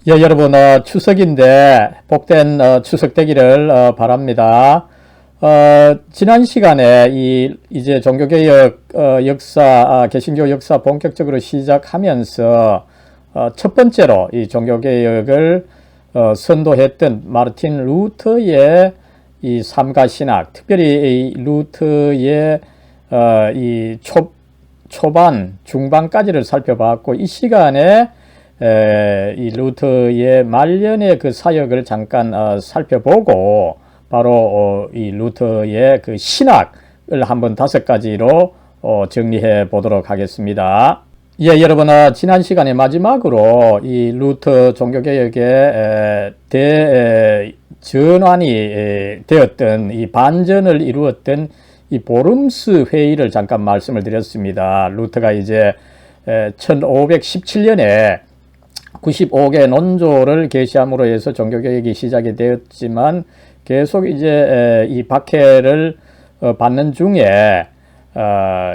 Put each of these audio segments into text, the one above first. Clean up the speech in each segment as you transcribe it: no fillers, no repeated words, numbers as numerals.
예, 여러분, 추석인데 복된 추석 되기를 바랍니다. 지난 시간에 이제 종교개혁 역사, 개신교 역사 본격적으로 시작하면서 첫 번째로 이 종교개혁을 선도했던 마르틴 루터의 이 삼가신학, 특별히 이 루터의 이 초반, 중반까지를 살펴봤고, 이 시간에 이 루터의 말년의 그 사역을 잠깐 살펴보고 바로 이 루터의 그 신학을 한번 5가지로 정리해 보도록 하겠습니다. 예, 여러분, 지난 시간에 마지막으로 이 루터 종교개혁의 대전환이 되었던 이 반전을 이루었던 이 보름스 회의를 잠깐 말씀을 드렸습니다. 루터가 이제 1517년에 95개 논조를 게시함으로 해서 종교개혁이 시작이 되었지만 계속 이제 이 박해를 받는 중에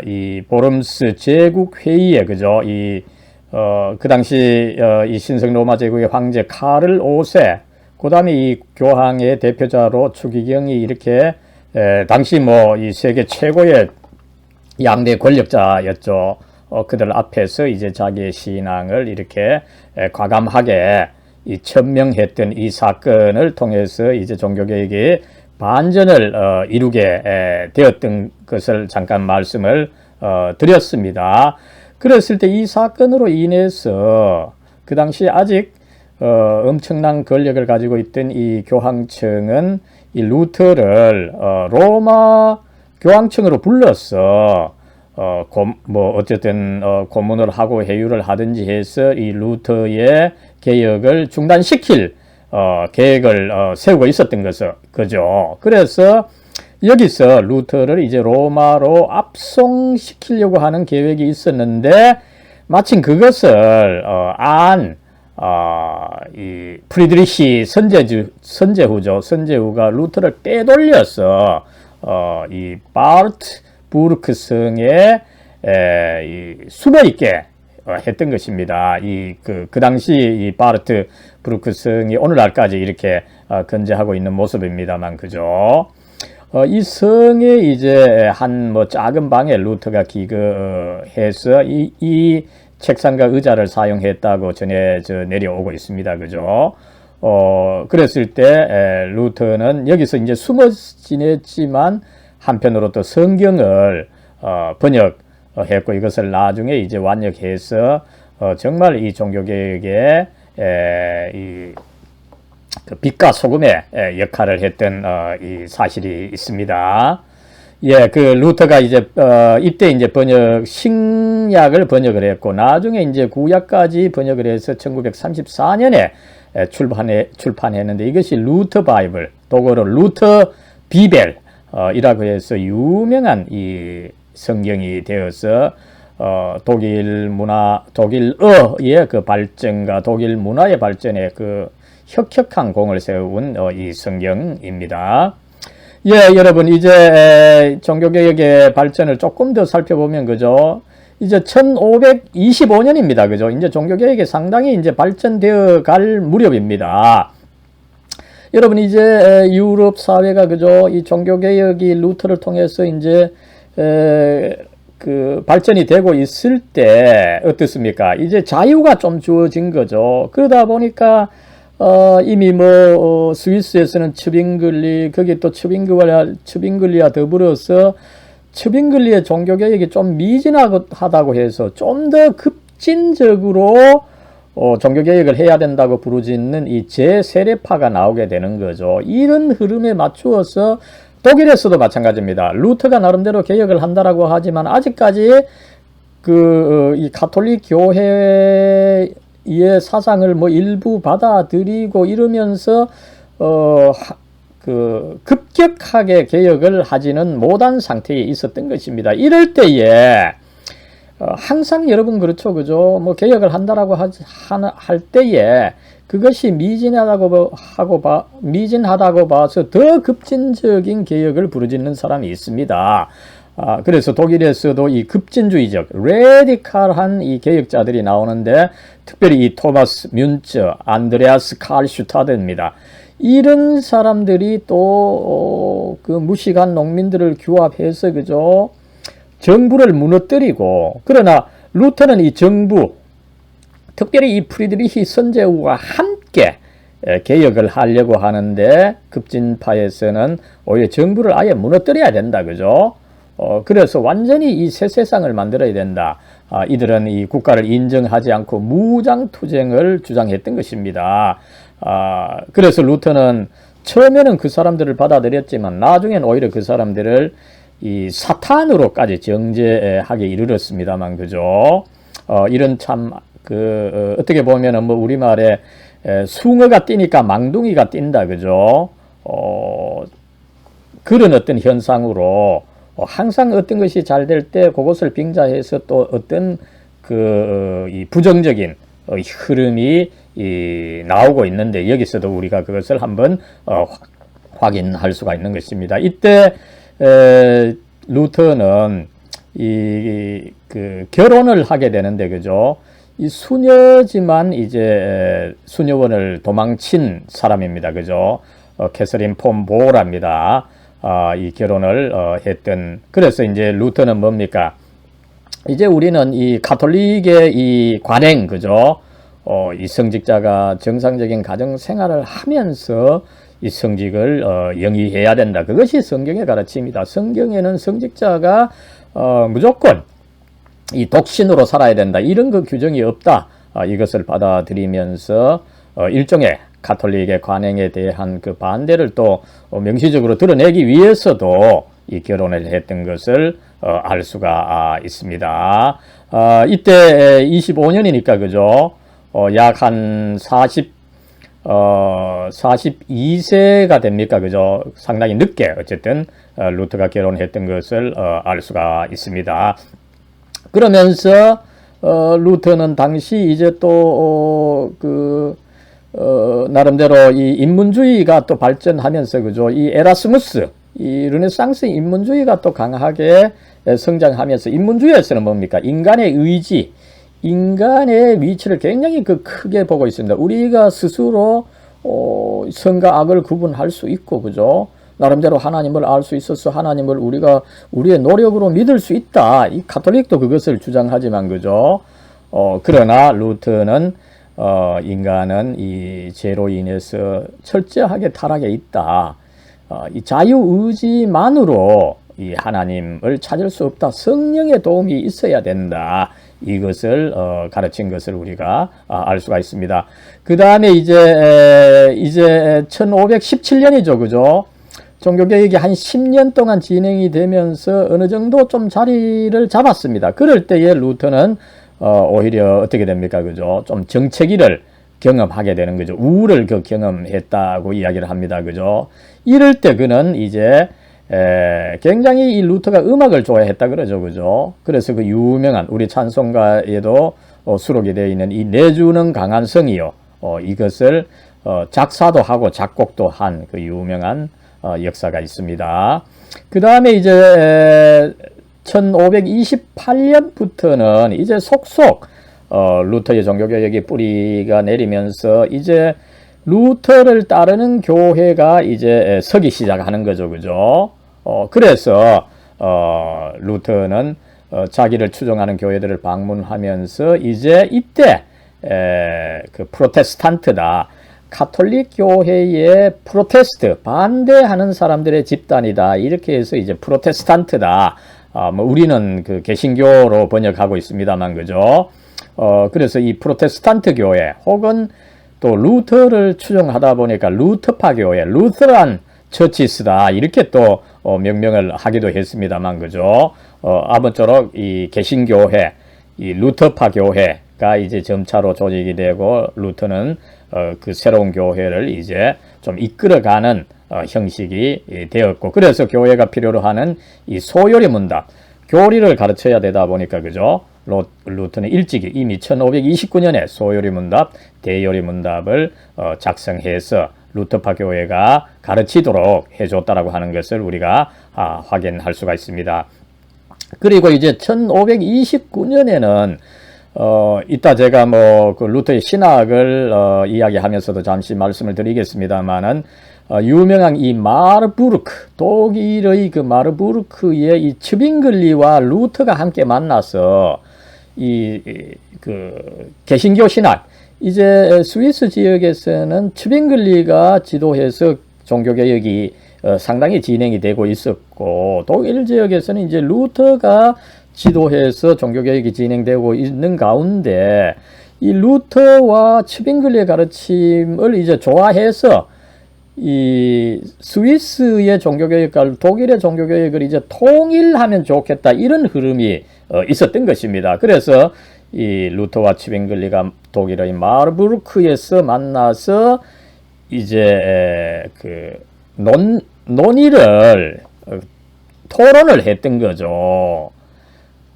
이 보름스 제국회의에 그죠? 그 당시 이 신성 로마 제국의 황제 카를 5세, 그 다음에 이 교황의 대표자로 추기경이 이렇게 당시 뭐 이 세계 최고의 양대 권력자였죠. 그들 앞에서 이제 자기의 신앙을 이렇게 과감하게 천명했던 이 사건을 통해서 이제 종교개혁이 반전을 이루게 되었던 것을 잠깐 말씀을 드렸습니다. 그랬을 때 이 사건으로 인해서 그 당시 아직 엄청난 권력을 가지고 있던 이 교황청은 이 루터를 로마 교황청으로 불렀어. 어쨌든, 고문을 하고 회유를 하든지 해서 이 루터의 개혁을 중단시킬, 계획을, 세우고 있었던 거죠. 그래서 여기서 루터를 이제 로마로 압송시키려고 하는 계획이 있었는데, 마침 그것을, 이 프리드리히 선제후가 루터를 빼돌려서, 이 바르트 부르크성에 숨어 있게 했던 것입니다. 그 당시 이 바르트 부르크성이 오늘날까지 이렇게 건재하고 있는 모습입니다만, 그죠? 이 성에 이제 한 작은 방에 루터가 기거해서 이 책상과 의자를 사용했다고 전해져 내려오고 있습니다. 그죠? 그랬을 때 루터는 여기서 이제 숨어 지냈지만 한편으로 또 성경을 번역했고 이것을 나중에 이제 완역해서 정말 이 종교개혁의 그 빛과 소금의 역할을 했던 이 사실이 있습니다. 예, 그 루터가 이제 이때 이제 신약을 번역을 했고 나중에 이제 구약까지 번역을 해서 1934년에 출판했는데 이것이 루터 바이블, 독어로 루터 비벨 이라고 해서 유명한 이 성경이 되어서 독일어의 그 발전과 독일 문화의 발전에 그 혁혁한 공을 세운 이 성경입니다. 예, 여러분 이제 종교개혁의 발전을 조금 더 살펴보면 그죠? 이제 1525년입니다. 그죠? 이제 종교개혁이 상당히 이제 발전되어 갈 무렵입니다. 여러분 이제 유럽 사회가 그죠? 이 종교개혁이 루터를 통해서 이제 그 발전이 되고 있을 때 어떻습니까? 이제 자유가 좀 주어진 거죠. 그러다 보니까 이미 스위스에서는 츠빙글리, 거기 또 츠빙글리와 더불어서 츠빙글리의 종교개혁이 좀 미진하다고 해서 좀 더 급진적으로 종교개혁을 해야 된다고 부르짖는 이 제세례파가 나오게 되는 거죠. 이런 흐름에 맞추어서 독일에서도 마찬가지입니다. 루터가 나름대로 개혁을 한다라고 하지만 아직까지 이 가톨릭 교회의 사상을 일부 받아들이고 이러면서 급격하게 개혁을 하지는 못한 상태에 있었던 것입니다. 이럴 때에 항상 여러분 그렇죠, 그죠? 개혁을 한다라고 할 때에 그것이 미진하다고 봐서 더 급진적인 개혁을 부르짖는 사람이 있습니다. 그래서 독일에서도 이 급진주의적, 레디칼한 이 개혁자들이 나오는데, 특별히 이 토마스 뮌처, 안드레아스 칼 슈타드입니다. 이런 사람들이 또, 그 무식한 농민들을 규합해서, 그죠? 정부를 무너뜨리고, 그러나 루터는 이 정부, 특별히 이 프리드리히 선제우와 함께 개혁을 하려고 하는데, 급진파에서는 오히려 정부를 아예 무너뜨려야 된다, 그죠? 그래서 완전히 이 새 세상을 만들어야 된다. 이들은 이 국가를 인정하지 않고 무장투쟁을 주장했던 것입니다. 그래서 루터는 처음에는 그 사람들을 받아들였지만 나중엔 오히려 그 사람들을 이 사탄으로까지 정죄하게 이르렀습니다만, 그죠? 이런 참, 어떻게 보면은 뭐 우리말에 숭어가 뛰니까 망둥이가 뛴다, 그죠? 그런 어떤 현상으로 항상 어떤 것이 잘 될 때 그것을 빙자해서 또 어떤 이 부정적인 흐름이 나오고 있는데, 여기서도 우리가 그것을 한번 확인할 수가 있는 것입니다. 이때 루터는 결혼을 하게 되는데, 그죠? 이 수녀지만 이제 수녀원을 도망친 사람입니다, 그죠? 캐서린 폰 보라입니다. 이 결혼을 했던. 그래서 이제 루터는 뭡니까? 이제 우리는 이 가톨릭의 이 관행, 그죠? 이 성직자가 정상적인 가정 생활을 하면서 이 성직을 영위해야 된다. 그것이 성경의 가르침입니다. 성경에는 성직자가 무조건 이 독신으로 살아야 된다, 이런 그 규정이 없다. 이것을 받아들이면서 일종의 가톨릭의 관행에 대한 그 반대를 또 명시적으로 드러내기 위해서도 이 결혼을 했던 것을 알 수가 있습니다. 이때 25년이니까, 그죠? 약 한 42세가 됩니까? 그죠? 상당히 늦게 어쨌든 루터가 결혼했던 것을 알 수가 있습니다. 그러면서 루터는 당시 이제 또 나름대로 이 인문주의가 또 발전하면서, 그죠? 이 에라스무스, 이 르네상스 인문주의가 또 강하게 성장하면서, 인문주의에서는 뭡니까? 인간의 의지, 인간의 위치를 굉장히 크게 보고 있습니다. 우리가 스스로 선과 악을 구분할 수 있고, 그죠? 나름대로 하나님을 알 수 있어서 하나님을 우리가 우리의 노력으로 믿을 수 있다. 이 가톨릭도 그것을 주장하지만, 그죠? 그러나 루터는 인간은 이 죄로 인해서 철저하게 타락해 있다. 이 자유의지만으로 이 하나님을 찾을 수 없다. 성령의 도움이 있어야 된다. 이것을 가르친 것을 우리가 알 수가 있습니다. 그 다음에 이제 1517년이죠, 그죠? 종교개혁이 한 10년 동안 진행이 되면서 어느 정도 좀 자리를 잡았습니다. 그럴 때에 루터는 오히려 어떻게 됩니까, 그죠? 좀 정체기를 경험하게 되는 거죠. 우울을 경험했다고 이야기를 합니다, 그죠? 이럴 때 그는 이제 굉장히 이 루터가 음악을 좋아했다 그러죠, 그죠? 그래서 그 유명한 우리 찬송가에도 수록이 되어 있는 이 내주는 강한 성이요, 이것을 작사도 하고 작곡도 한 그 유명한 역사가 있습니다. 그 다음에 이제 1528년부터는 이제 속속 루터의 종교개혁의 뿌리가 내리면서 이제 루터를 따르는 교회가 이제 서기 시작하는 거죠, 그죠? 그래서 루터는 자기를 추종하는 교회들을 방문하면서 이제 이때 그 프로테스탄트다, 가톨릭 교회의 프로테스트, 반대하는 사람들의 집단이다, 이렇게 해서 이제 프로테스탄트다. 뭐 우리는 그 개신교로 번역하고 있습니다만, 그죠? 그래서 이 프로테스탄트 교회 혹은 또 루터를 추종하다 보니까 루터파 교회, 루터란 처치스다, 이렇게 또 명명을 하기도 했습니다만, 그죠? 아무쪼록 이 개신교회, 이 루터파 교회가 이제 점차로 조직이 되고, 루터는 그 새로운 교회를 이제 좀 이끌어가는 형식이 되었고, 그래서 교회가 필요로 하는 이 소요리 문답, 교리를 가르쳐야 되다 보니까, 그죠? 루터는 일찍이 이미 1529년에 소요리 문답, 대요리 문답을 작성해서 루터파 교회가 가르치도록 해줬다라고 하는 것을 우리가 확인할 수가 있습니다. 그리고 이제 1529년에는 이따 제가 뭐 그 루터의 신학을 이야기하면서도 잠시 말씀을 드리겠습니다만은 유명한 이 마르부르크, 독일의 그 마르부르크의 이 츠빙글리와 루터가 함께 만나서 그 개신교 신학, 이제 스위스 지역에서는 츠빙글리가 지도해서 종교개혁이 상당히 진행이 되고 있었고, 독일 지역에서는 이제 루터가 지도해서 종교개혁이 진행되고 있는 가운데, 이 루터와 츠빙글리의 가르침을 이제 좋아해서 이 스위스의 종교개혁과 독일의 종교개혁을 이제 통일하면 좋겠다, 이런 흐름이 있었던 것입니다. 그래서 이 루터와 츠빙글리가 독일의 마르부르크에서 만나서 이제 그 논의를 토론을 했던 거죠.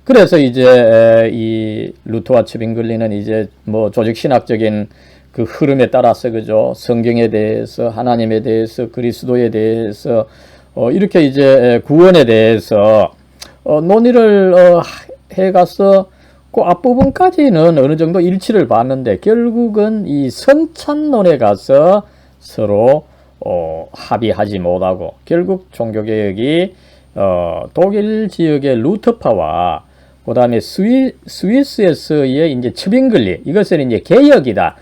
그래서 이제 이 루터와 츠빙글리는 이제 뭐 조직신학적인 그 흐름에 따라서, 그죠, 성경에 대해서, 하나님에 대해서, 그리스도에 대해서 이렇게 이제 구원에 대해서 논의를 해가서 그 앞부분까지는 어느 정도 일치를 봤는데, 결국은 이 성찬론에 가서 서로 합의하지 못하고, 결국 종교개혁이 독일 지역의 루터파와 그 다음에 스위스에서의 이제 츠빙글리, 이것은 이제 개혁이다,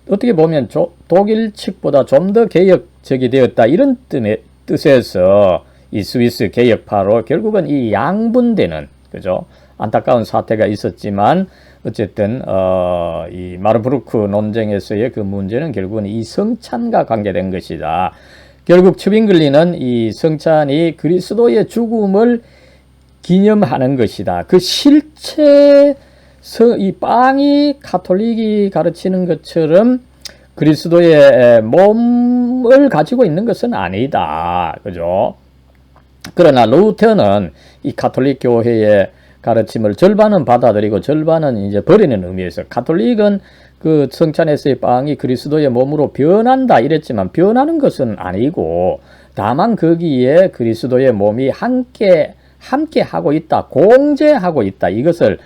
어떻게 보면 독일 측보다 좀 더 개혁적이 되었다, 이런 뜻에서 이 스위스 개혁파로 결국은 이 양분되는, 그죠, 안타까운 사태가 있었지만 어쨌든 이 마르부르크 논쟁에서의 그 문제는 결국은 이 성찬과 관계된 것이다. 결국 츠빙글리는 이 성찬이 그리스도의 죽음을 기념하는 것이다, 그 실체, 이 빵이 가톨릭이 가르치는 것처럼 그리스도의 몸을 가지고 있는 것은 아니다, 그죠? 그러나 루터는 이 가톨릭 교회의 가르침을 절반은 받아들이고 절반은 이제 버리는 의미에서, 가톨릭은 그 성찬에서의 빵이 그리스도의 몸으로 변한다 이랬지만 변하는 것은 아니고, 다만 거기에 그리스도의 몸이 함께 하고 있다, 공재하고 있다, 이것을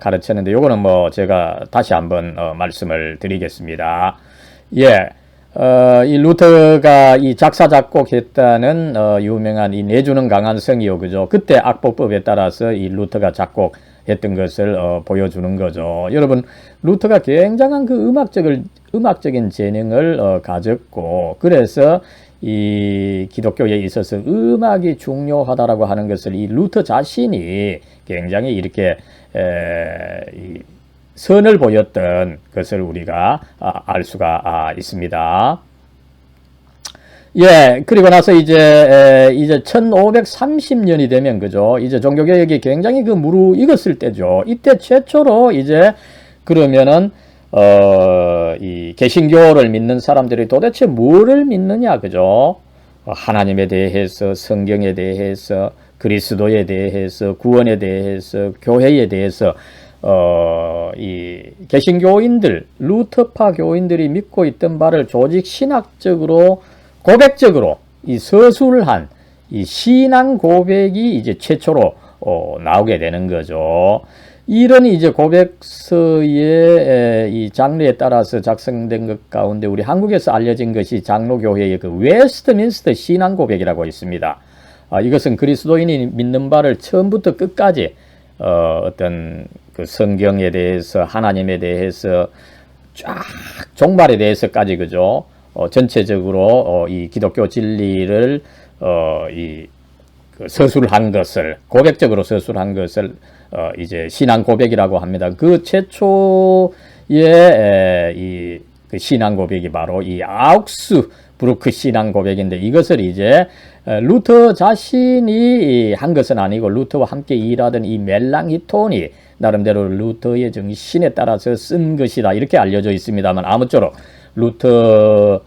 가르쳤는데, 요거는 뭐 제가 다시 한번 말씀을 드리겠습니다. 예. 이 루터가 이 작사 작곡했다는 유명한 이 내주는 강한 성이요, 그죠? 그때 악보법에 따라서 이 루터가 작곡했던 것을 보여주는 거죠. 여러분, 루터가 굉장한 그 음악적인 재능을 가졌고, 그래서 이 기독교에 있어서 음악이 중요하다라고 하는 것을 이 루터 자신이 굉장히 이렇게 선을 보였던 것을 우리가 알 수가 있습니다. 예, 그리고 나서 이제 1530년이 되면, 그죠, 이제 종교개혁이 굉장히 그 무르익었을 때죠. 이때 최초로 이제 그러면은 이 개신교를 믿는 사람들이 도대체 뭐를 믿느냐, 그죠? 하나님에 대해서, 성경에 대해서, 그리스도에 대해서, 구원에 대해서, 교회에 대해서 이 개신교인들, 루터파 교인들이 믿고 있던 바를 조직 신학적으로, 고백적으로 이 서술한 이 신앙 고백이 이제 최초로 나오게 되는 거죠. 이런 이제 고백서의 이 장르에 따라서 작성된 것 가운데 우리 한국에서 알려진 것이 장로교회의 그 웨스트민스터 신앙 고백이라고 있습니다. 이것은 그리스도인이 믿는 바를 처음부터 끝까지 어떤 그 성경에 대해서, 하나님에 대해서, 쫙 종말에 대해서까지, 그죠, 전체적으로 이 기독교 진리를 그 서술한 것을, 고백적으로 서술한 것을 이제 신앙 고백이라고 합니다. 그 최초의 그 신앙 고백이 바로 이 아우크스부르크 신앙 고백인데, 이것을 이제 루터 자신이 한 것은 아니고 루터와 함께 일하던 이 멜랑히톤이 나름대로 루터의 정신에 따라서 쓴 것이다, 이렇게 알려져 있습니다만, 아무쪼록 루터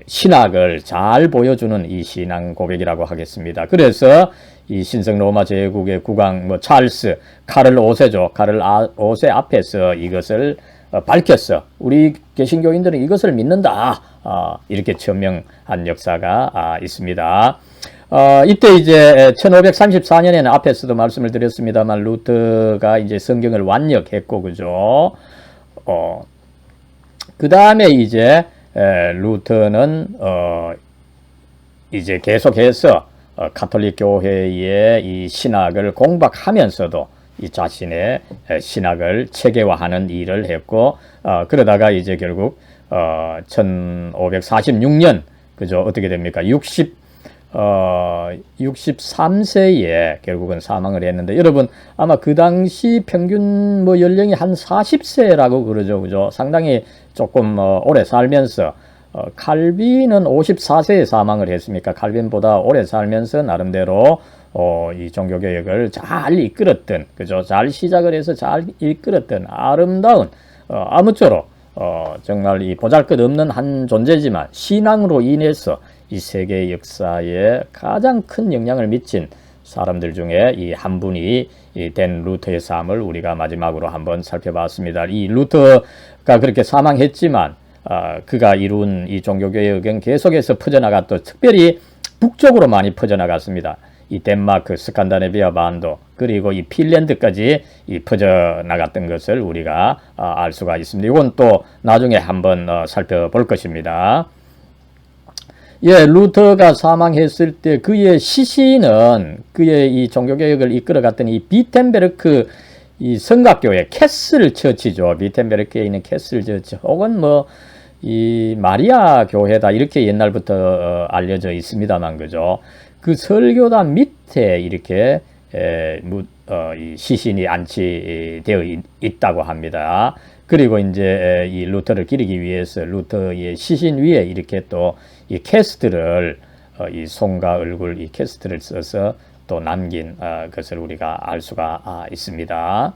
신학을 잘 보여주는 이 신앙 고백이라고 하겠습니다. 그래서 이 신성 로마 제국의 국왕 뭐 찰스 카를 5세죠. 카를 5세 앞에서 이것을 밝혔어. 우리 개신교인들은 이것을 믿는다. 이렇게 천명한 역사가 있습니다. 이때 이제 1534년에는 앞에서도 말씀을 드렸습니다만 루터가 이제 성경을 완역했고, 그죠? 그 다음에 이제 루터는 이제 계속해서 가톨릭 교회의 이 신학을 공박하면서도 이 자신의 신학을 체계화하는 일을 했고, 그러다가 이제 결국 1546년 그죠? 어떻게 됩니까? 63세에 결국은 사망을 했는데, 여러분 아마 그 당시 평균 뭐 연령이 한 40세라고 그러죠, 그죠? 상당히 조금 오래 살면서 칼빈은 54세에 사망을 했으니까 칼빈보다 오래 살면서 나름대로 이 종교개혁을 잘 이끌었던, 그죠? 잘 시작을 해서 잘 이끌었던 아름다운 아무쪼록 정말 이 보잘것없는 한 존재지만 신앙으로 인해서 이 세계 역사에 가장 큰 영향을 미친 사람들 중에 이 한 분이 된 루터의 삶을 우리가 마지막으로 한번 살펴봤습니다. 이 루터가 그렇게 사망했지만 그가 이룬 이 종교개혁은 계속해서 퍼져나갔고, 특별히 북쪽으로 많이 퍼져나갔습니다. 이 덴마크, 스칸다네비아 반도, 그리고 이 핀란드까지 이 퍼져나갔던 것을 우리가 알 수가 있습니다. 이건 또 나중에 한번 살펴볼 것입니다. 예, 루터가 사망했을 때 그의 시신은 그의 이 종교개혁을 이끌어갔던 이 비텐베르크 이 성곽교회 캐슬 처치죠. 비텐베르크에 있는 캐슬 처치, 혹은 뭐 이 마리아 교회다 이렇게 옛날부터 알려져 있습니다만, 그죠? 그 설교단 밑에 이렇게 이 시신이 안치되어 있다고 합니다. 그리고 이제 이 루터를 기리기 위해서 루터의 시신 위에 이렇게 또 이 캐스트를 이 손과 얼굴 이 캐스트를 써서 또 남긴 것을 우리가 알 수가 있습니다.